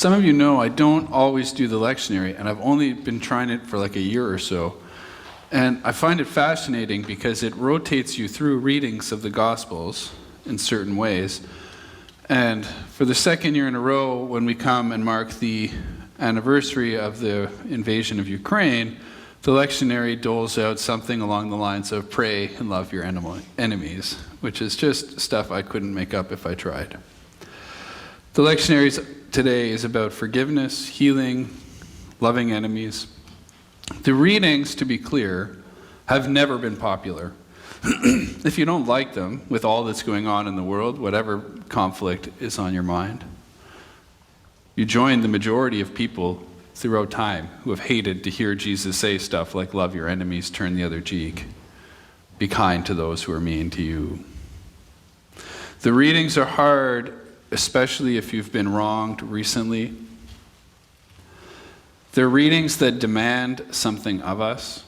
Some of you know I don't always do the lectionary, and I've only been trying it for like a year or so. And I find it fascinating because it rotates you through readings of the Gospels in certain ways. And for the second year in a row, when we come and mark the anniversary of the invasion of Ukraine, the lectionary doles out something along the lines of pray and love your enemies, which is just stuff I couldn't make up if I tried. The lectionary today is about forgiveness, healing, loving enemies. The readings, to be clear, have never been popular. If you don't like them, with all that's going on in the world, whatever conflict is on your mind, you join the majority of people throughout time who have hated to hear Jesus say stuff like, love your enemies, turn the other cheek, be kind to those who are mean to you. The readings are hard, especially if you've been wronged recently. They're readings that demand something of us.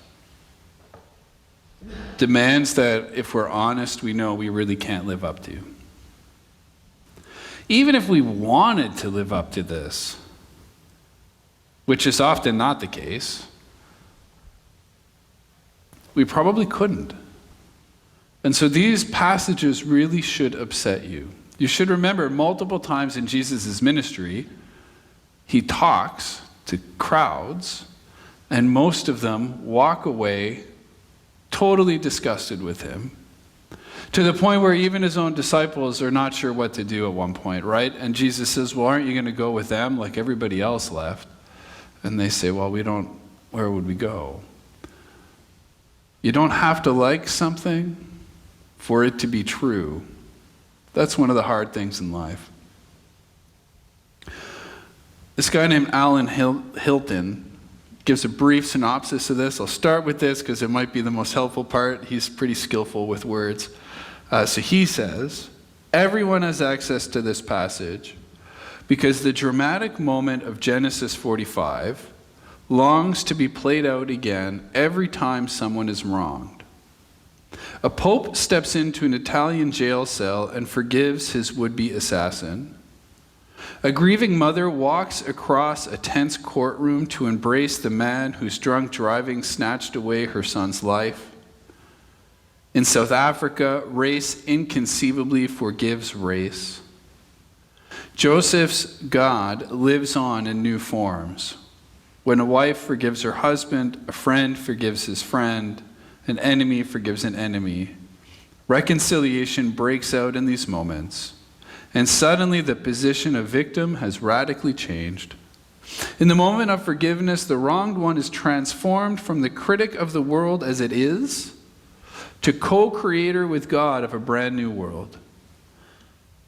Demands that, if we're honest, we know we really can't live up to. Even if we wanted to live up to this, which is often not the case, we probably couldn't. And so these passages really should upset you. You should remember multiple times in Jesus' ministry, he talks to crowds, and most of them walk away totally disgusted with him, to the point where even his own disciples are not sure what to do at one point, right? And Jesus says, well, aren't you going to go with them like everybody else left? And they say, well, where would we go? You don't have to like something for it to be true. That's one of the hard things in life. This guy named Alan Hilton gives a brief synopsis of this. I'll start with this because it might be the most helpful part. He's pretty skillful with words. So he says, everyone has access to this passage because the dramatic moment of Genesis 45 longs to be played out again every time someone is wronged. A pope steps into an Italian jail cell and forgives his would-be assassin. A grieving mother walks across a tense courtroom to embrace the man whose drunk driving snatched away her son's life. In South Africa, race inconceivably forgives race. Joseph's God lives on in new forms. When a wife forgives her husband, a friend forgives his friend, an enemy forgives an enemy. Reconciliation breaks out in these moments. And suddenly the position of victim has radically changed. In the moment of forgiveness, the wronged one is transformed from the critic of the world as it is to co-creator with God of a brand new world.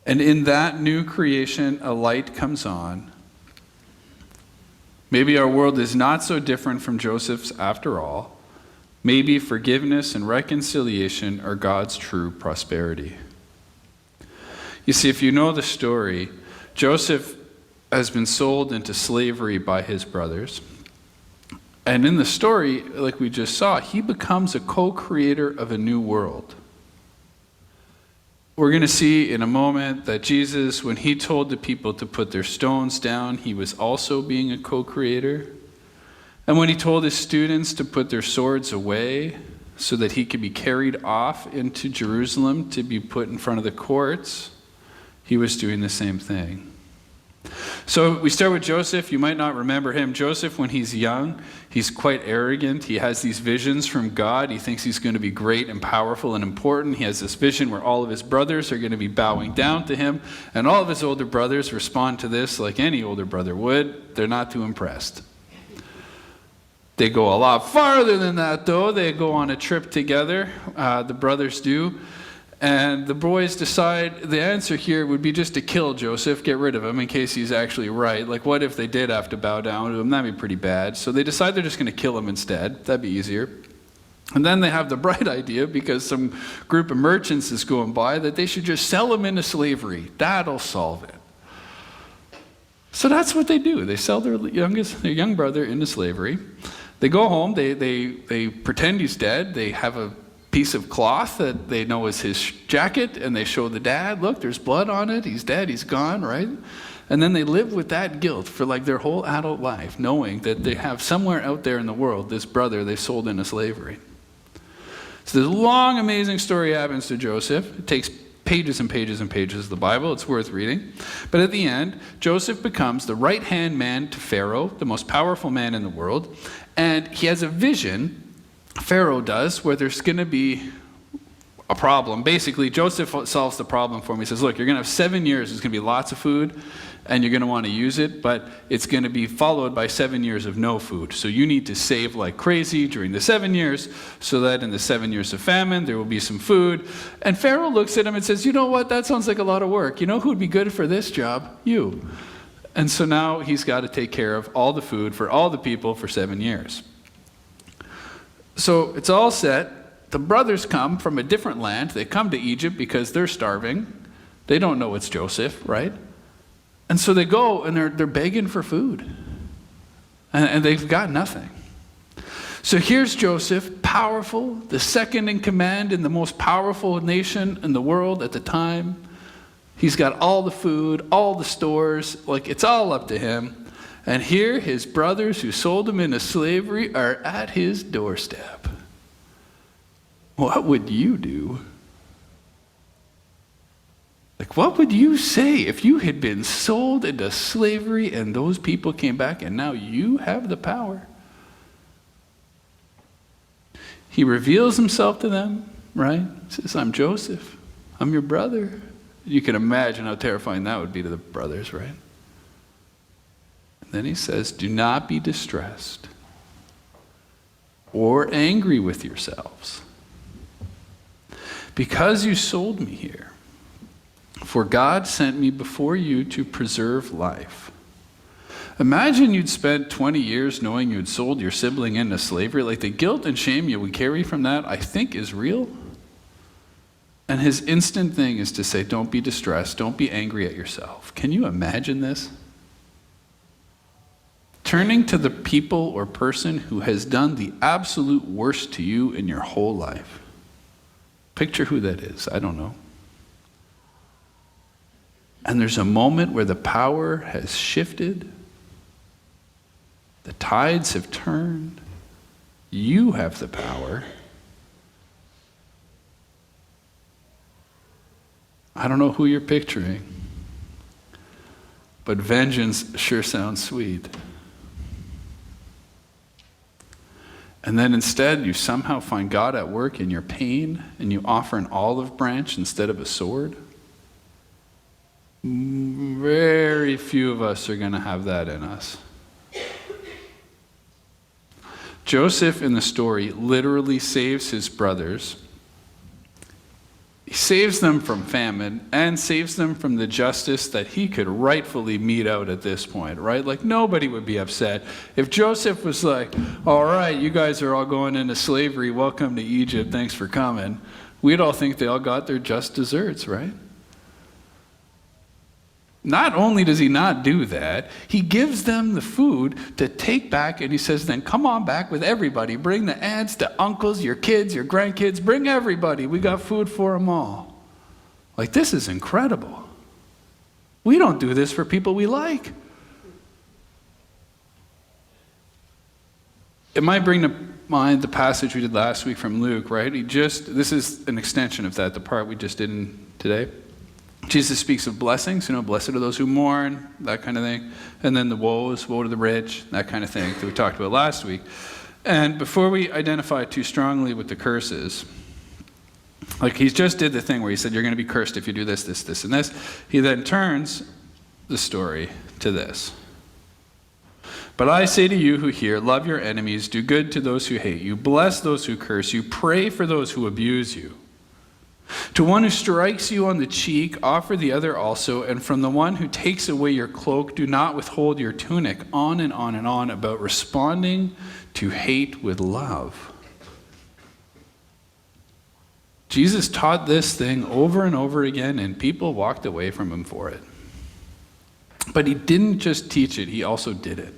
And in that new creation, a light comes on. Maybe our world is not so different from Joseph's after all. Maybe forgiveness and reconciliation are God's true prosperity. You see, if you know the story, Joseph has been sold into slavery by his brothers. And in the story, like we just saw, he becomes a co-creator of a new world. We're going to see in a moment that Jesus, when he told the people to put their stones down, he was also being a co-creator. And when he told his students to put their swords away so that he could be carried off into Jerusalem to be put in front of the courts, he was doing the same thing. So we start with Joseph. You might not remember him. Joseph, when he's young, he's quite arrogant. He has these visions from God. He thinks he's going to be great and powerful and important. He has this vision where all of his brothers are going to be bowing down to him. And all of his older brothers respond to this like any older brother would. They're not too impressed. They go a lot farther than that, though. They go on a trip together. The brothers do. And the boys decide the answer here would be just to kill Joseph, get rid of him in case he's actually right. Like, what if they did have to bow down to him? That'd be pretty bad. So they decide they're just going to kill him instead. That'd be easier. And then they have the bright idea, because some group of merchants is going by, that they should just sell him into slavery. That'll solve it. So that's what they do. They sell their young brother into slavery. They go home. They pretend he's dead. They have a piece of cloth that they know is his jacket, and they show the dad, look, there's blood on it, he's dead, he's gone, right? And then they live with that guilt for like their whole adult life, knowing that they have somewhere out there in the world this brother they sold into slavery. So this long, amazing story happens to Joseph. It takes pages and pages and pages of the Bible. It's worth reading. But at the end, Joseph becomes the right-hand man to Pharaoh, the most powerful man in the world. And he has a vision, Pharaoh does, where there's going to be a problem. Basically, Joseph solves the problem for him. He says, look, you're going to have 7 years. There's going to be lots of food, and you're going to want to use it, but it's going to be followed by 7 years of no food. So you need to save like crazy during the 7 years so that in the 7 years of famine, there will be some food. And Pharaoh looks at him and says, you know what? That sounds like a lot of work. You know who would be good for this job? You. And so now he's got to take care of all the food for all the people for 7 years. So it's all set. The brothers come from a different land. They come to Egypt because they're starving. They don't know it's Joseph, right? And so they go and they're begging for food. And they've got nothing. So here's Joseph, powerful, the second in command in the most powerful nation in the world at the time. He's got all the food, all the stores, like it's all up to him. And here his brothers who sold him into slavery are at his doorstep. What would you do? Like, what would you say if you had been sold into slavery and those people came back and now you have the power? He reveals himself to them, right? He says, I'm Joseph. I'm your brother. You can imagine how terrifying that would be to the brothers, right? And then he says, do not be distressed or angry with yourselves, because you sold me here. For God sent me before you to preserve life. Imagine you'd spent 20 years knowing you'd sold your sibling into slavery. Like the guilt and shame you would carry from that, I think, is real. And his instant thing is to say, don't be distressed, don't be angry at yourself. Can you imagine this? Turning to the people or person who has done the absolute worst to you in your whole life. Picture who that is. I don't know. And there's a moment where the power has shifted. The tides have turned. You have the power. I don't know who you're picturing, but vengeance sure sounds sweet. And then instead, you somehow find God at work in your pain, and you offer an olive branch instead of a sword. Very few of us are going to have that in us. Joseph in the story literally saves his brothers. He saves them from famine and saves them from the justice that he could rightfully mete out at this point, right? Like nobody would be upset. If Joseph was like, all right, you guys are all going into slavery, welcome to Egypt, thanks for coming, we'd all think they all got their just desserts, right? Not only does he not do that, he gives them the food to take back, and he says, then come on back with everybody. Bring the aunts, the uncles, your kids, your grandkids. Bring everybody. We got food for them all. Like, this is incredible. We don't do this for people we like. It might bring to mind the passage we did last week from Luke, right? This is an extension of that, the part we just did today. Jesus speaks of blessings, blessed are those who mourn, that kind of thing. And then the woes, woe to the rich, that kind of thing that we talked about last week. And before we identify too strongly with the curses, like he just did the thing where he said, you're going to be cursed if you do this, this, this, and this. He then turns the story to this. But I say to you who hear, love your enemies, do good to those who hate you, bless those who curse you, pray for those who abuse you. To one who strikes you on the cheek, offer the other also, and from the one who takes away your cloak, do not withhold your tunic. On and on and on about responding to hate with love. Jesus taught this thing over and over again, and people walked away from him for it. But he didn't just teach it, he also did it.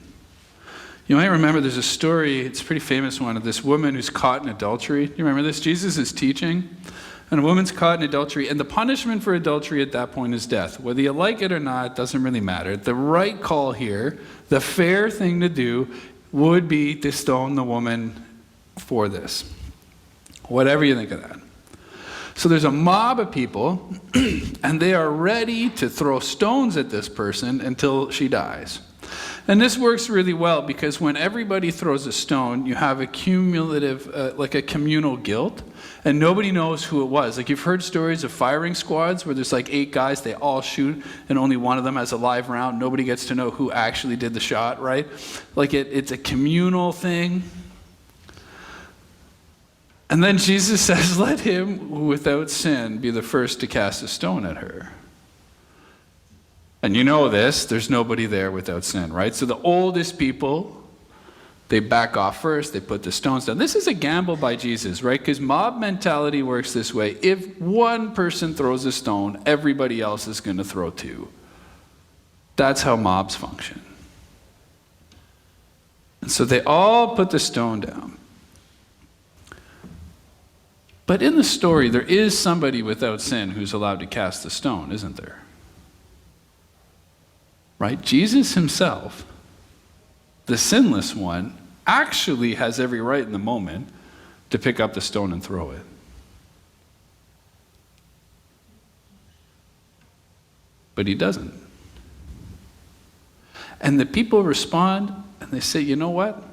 You might remember there's a story, it's a pretty famous one, of this woman who's caught in adultery. You remember this? Jesus is teaching. And a woman's caught in adultery, and the punishment for adultery at that point is death. Whether you like it or not, it doesn't really matter. The right call here, the fair thing to do, would be to stone the woman for this. Whatever you think of that. So there's a mob of people, and they are ready to throw stones at this person until she dies. And this works really well because when everybody throws a stone, you have a cumulative, like a communal guilt, and nobody knows who it was. Like you've heard stories of firing squads where there's like 8 guys, they all shoot, and only one of them has a live round. Nobody gets to know who actually did the shot, right? Like it's a communal thing. And then Jesus says, let him without sin be the first to cast a stone at her. And you know this, there's nobody there without sin, right? So the oldest people, they back off first, they put the stones down. This is a gamble by Jesus, right? Because mob mentality works this way. If one person throws a stone, everybody else is going to throw 2. That's how mobs function. And so they all put the stone down. But in the story, there is somebody without sin who's allowed to cast the stone, isn't there? Right? Jesus himself, the sinless one, actually has every right in the moment to pick up the stone and throw it. But he doesn't. And the people respond and they say, you know what?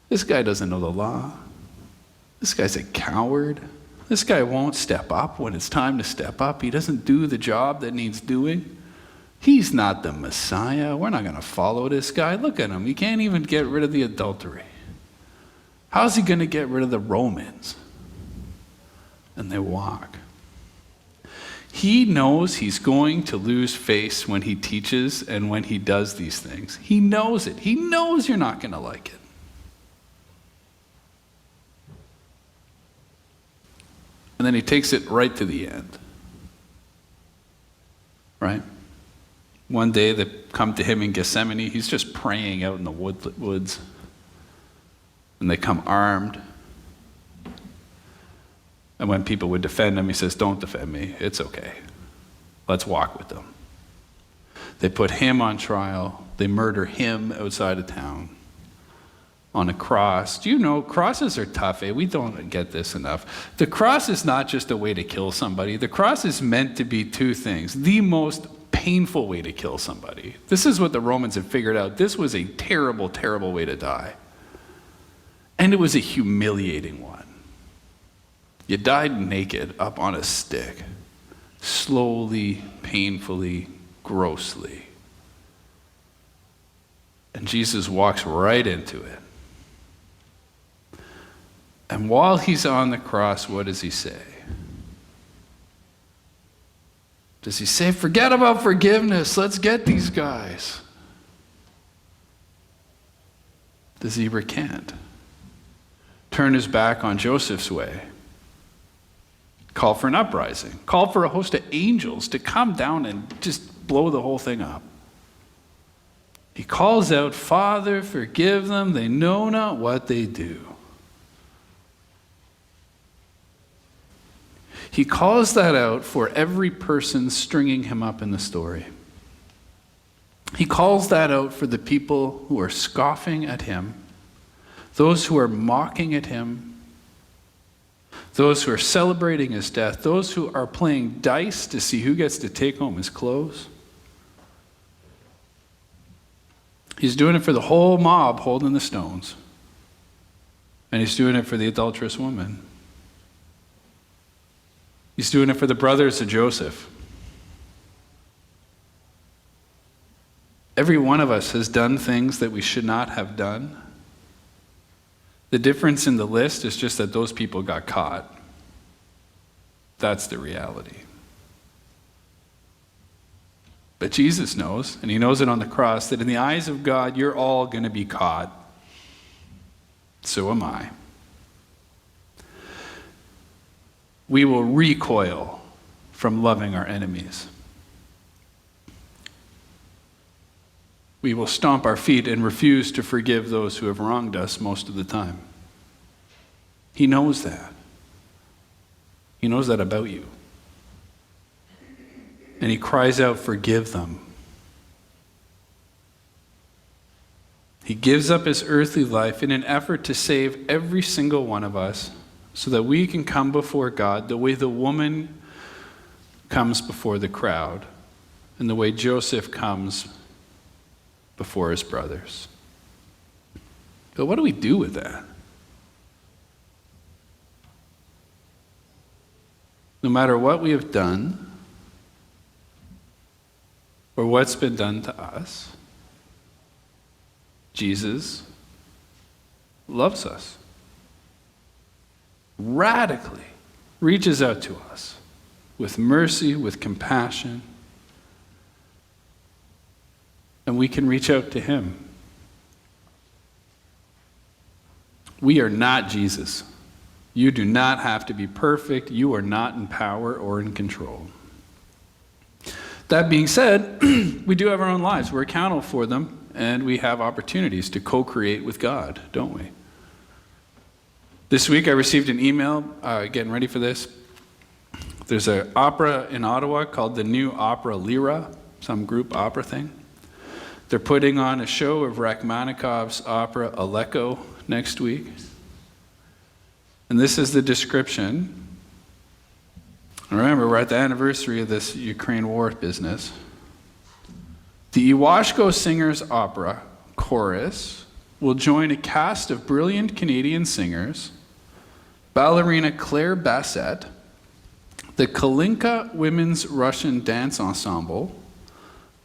This guy doesn't know the law. This guy's a coward. This guy won't step up when it's time to step up. He doesn't do the job that needs doing. He's not the Messiah. We're not going to follow this guy. Look at him. He can't even get rid of the adultery. How's he going to get rid of the Romans? And they walk. He knows he's going to lose face when he teaches and when he does these things. He knows it. He knows you're not going to like it. And then he takes it right to the end. Right? One day they come to him in Gethsemane. He's just praying out in the woods. And they come armed. And when people would defend him, he says, don't defend me. It's okay. Let's walk with them. They put him on trial. They murder him outside of town on a cross. Do you know, crosses are tough, eh? We don't get this enough. The cross is not just a way to kill somebody. The cross is meant to be 2 things. The most painful way to kill somebody. This is what the Romans had figured out. This was a terrible, terrible way to die. And it was a humiliating one. You died naked up on a stick, slowly, painfully, grossly. And Jesus walks right into it. And while he's on the cross, what does he say? Does he say, forget about forgiveness, let's get these guys? Does he recant? Turn his back on Joseph's way? Call for an uprising? Call for a host of angels to come down and just blow the whole thing up? He calls out, Father, forgive them, they know not what they do. He calls that out for every person stringing him up in the story. He calls that out for the people who are scoffing at him, those who are mocking at him, those who are celebrating his death, those who are playing dice to see who gets to take home his clothes. He's doing it for the whole mob holding the stones. And he's doing it for the adulterous woman. He's doing it for the brothers of Joseph. Every one of us has done things that we should not have done. The difference in the list is just that those people got caught. That's the reality. But Jesus knows, and he knows it on the cross, that in the eyes of God, you're all going to be caught. So am I. We will recoil from loving our enemies. We will stomp our feet and refuse to forgive those who have wronged us most of the time. He knows that. He knows that about you. And he cries out, forgive them. He gives up his earthly life in an effort to save every single one of us so that we can come before God the way the woman comes before the crowd and the way Joseph comes before his brothers. But what do we do with that? No matter what we have done or what's been done to us, Jesus loves us, radically reaches out to us with mercy, with compassion, and we can reach out to him. We are not Jesus. You do not have to be perfect. You are not in power or in control. That being said, we do have our own lives. We're accountable for them. And we have opportunities to co-create with God, don't we? This week I received an email, getting ready for this. There's an opera in Ottawa called the New Opera Lyra, some group opera thing. They're putting on a show of Rachmaninoff's opera Aleko next week. And this is the description. Remember, we're at the anniversary of this Ukraine war business. The Iwashko Singers Opera Chorus will join a cast of brilliant Canadian singers, ballerina Claire Bassett, the Kalinka Women's Russian Dance Ensemble,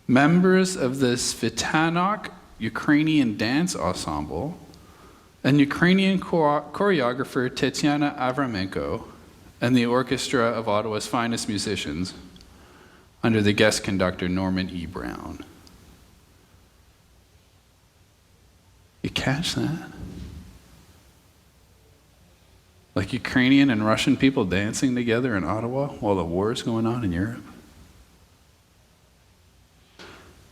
members of the Svitanok Ukrainian Dance Ensemble, and Ukrainian choreographer Tetiana Avramenko, and the orchestra of Ottawa's finest musicians, under the guest conductor Norman E. Brown. You catch that? Like Ukrainian and Russian people dancing together in Ottawa while the war is going on in Europe.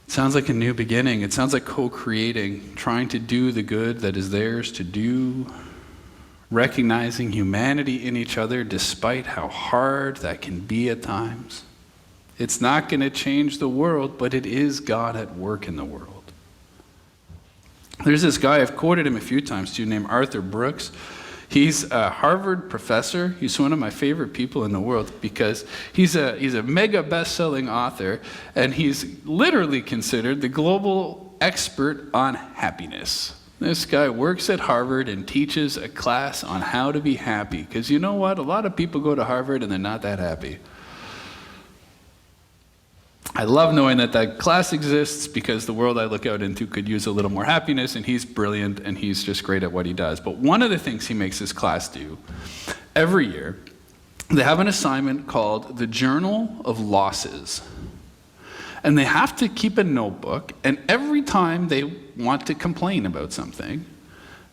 It sounds like a new beginning. It sounds like co-creating, trying to do the good that is theirs to do, recognizing humanity in each other despite how hard that can be at times. It's not going to change the world, but it is God at work in the world. There's this guy, I've quoted him a few times too, named Arthur Brooks. He's a Harvard professor. He's one of my favorite people in the world because he's a mega best-selling author, and he's literally considered the global expert on happiness. This guy works at Harvard and teaches a class on how to be happy, because you know what? A lot of people go to Harvard and they're not that happy. I love knowing that that class exists because the world I look out into could use a little more happiness, and he's brilliant and he's just great at what he does. But one of the things he makes his class do every year, they have an assignment called the Journal of Losses. And they have to keep a notebook, and every time they want to complain about something,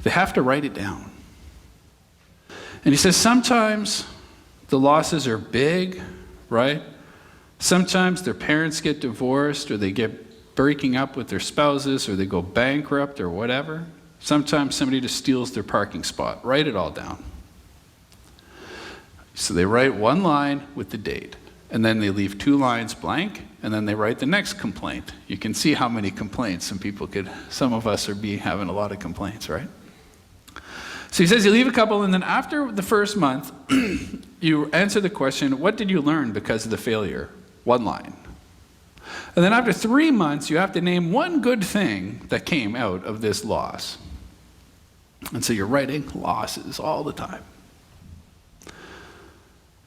they have to write it down. And he says sometimes the losses are big, right? Sometimes their parents get divorced, or they get breaking up with their spouses, or they go bankrupt, or whatever. Sometimes somebody just steals their parking spot. Write it all down. So they write one line with the date, and then they leave 2 lines blank, and then they write the next complaint. You can see how many complaints some of us are having a lot of complaints, right? So he says you leave a couple, and then after the first month, you answer the question, what did you learn because of the failure? 1 line. And then after 3 months, you have to name one good thing that came out of this loss. And so you're writing losses all the time.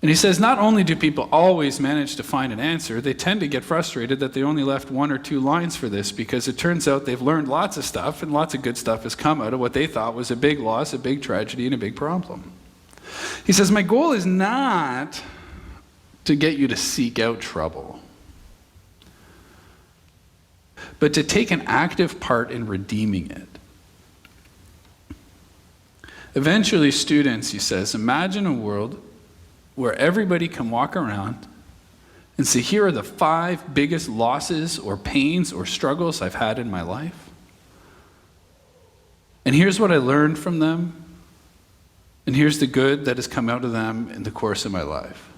And he says not only do people always manage to find an answer, they tend to get frustrated that they only left 1 or 2 lines for this, because it turns out they've learned lots of stuff, and lots of good stuff has come out of what they thought was a big loss, a big tragedy, and a big problem. He says, my goal is not to get you to seek out trouble, but to take an active part in redeeming it. Eventually, students, he says, imagine a world where everybody can walk around and say, here are the 5 biggest losses or pains or struggles I've had in my life. And here's what I learned from them. And here's the good that has come out of them in the course of my life.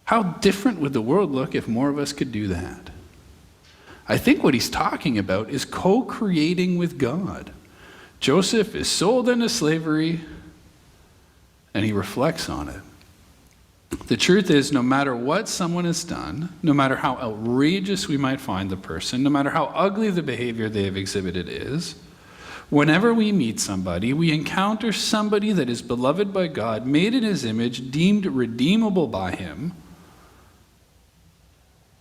How different would the world look if more of us could do that? I think what he's talking about is co-creating with God. Joseph is sold into slavery, and he reflects on it. The truth is, no matter what someone has done, no matter how outrageous we might find the person, no matter how ugly the behavior they have exhibited is, whenever we meet somebody, we encounter somebody that is beloved by God, made in his image, deemed redeemable by him,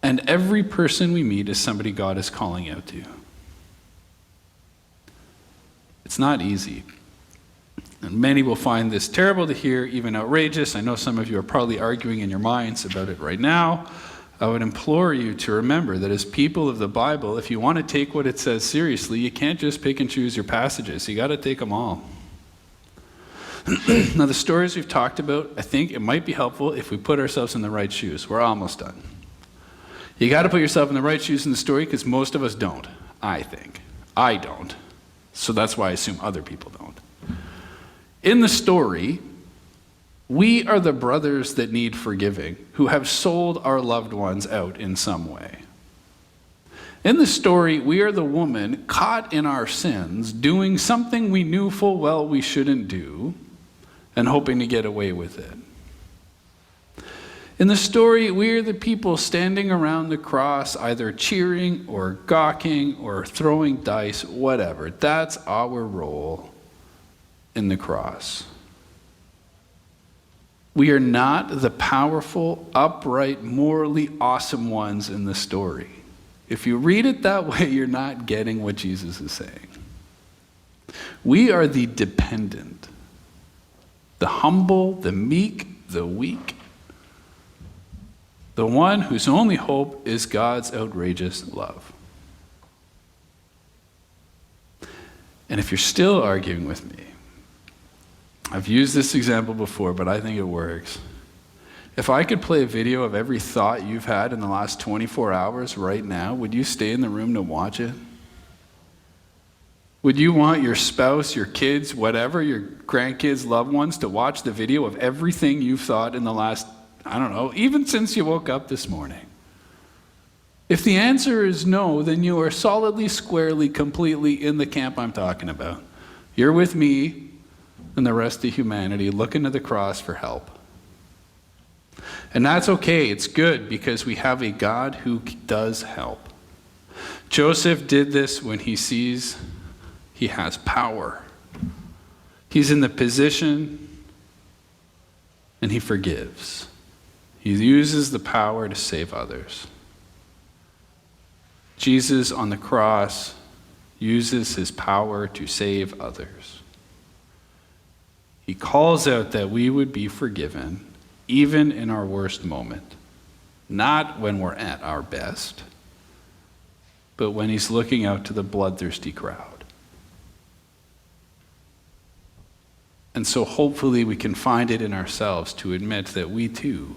and every person we meet is somebody God is calling out to. It's not easy. And many will find this terrible to hear, even outrageous. I know some of you are probably arguing in your minds about it right now. I would implore you to remember that as people of the Bible, if you want to take what it says seriously, you can't just pick and choose your passages. You got to take them all. Now, the stories we've talked about, I think it might be helpful if we put ourselves in the right shoes. We're almost done. You got to put yourself in the right shoes in the story because most of us don't, I think. I don't. So that's why I assume other people don't. In the story, we are the brothers that need forgiving, who have sold our loved ones out in some way. In the story, we are the woman caught in our sins, doing something we knew full well we shouldn't do, and hoping to get away with it. In the story, we are the people standing around the cross, either cheering or gawking or throwing dice, whatever. That's our role in the cross. We are not the powerful, upright, morally awesome ones in the story. If you read it that way, you're not getting what Jesus is saying. We are the dependent, the humble, the meek, the weak, the one whose only hope is God's outrageous love. And if you're still arguing with me, I've used this example before, but I think it works. If I could play a video of every thought you've had in the last 24 hours right now, would you stay in the room to watch it? Would you want your spouse, your kids, whatever, your grandkids, loved ones, to watch the video of everything you've thought in the last, I don't know, even since you woke up this morning? If the answer is no, then you are solidly, squarely, completely in the camp I'm talking about. You're with me and the rest of humanity looking to the cross for help. And that's okay. It's good because we have a God who does help. Joseph did this when he sees he has power. He's in the position and he forgives. He uses the power to save others. Jesus on the cross uses his power to save others. He calls out that we would be forgiven even in our worst moment. Not when we're at our best, but when he's looking out to the bloodthirsty crowd. And so hopefully we can find it in ourselves to admit that we too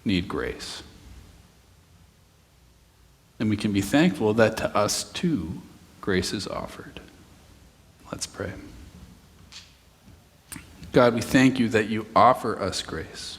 need grace. And we can be thankful that to us too, grace is offered. Let's pray. God, we thank you that you offer us grace.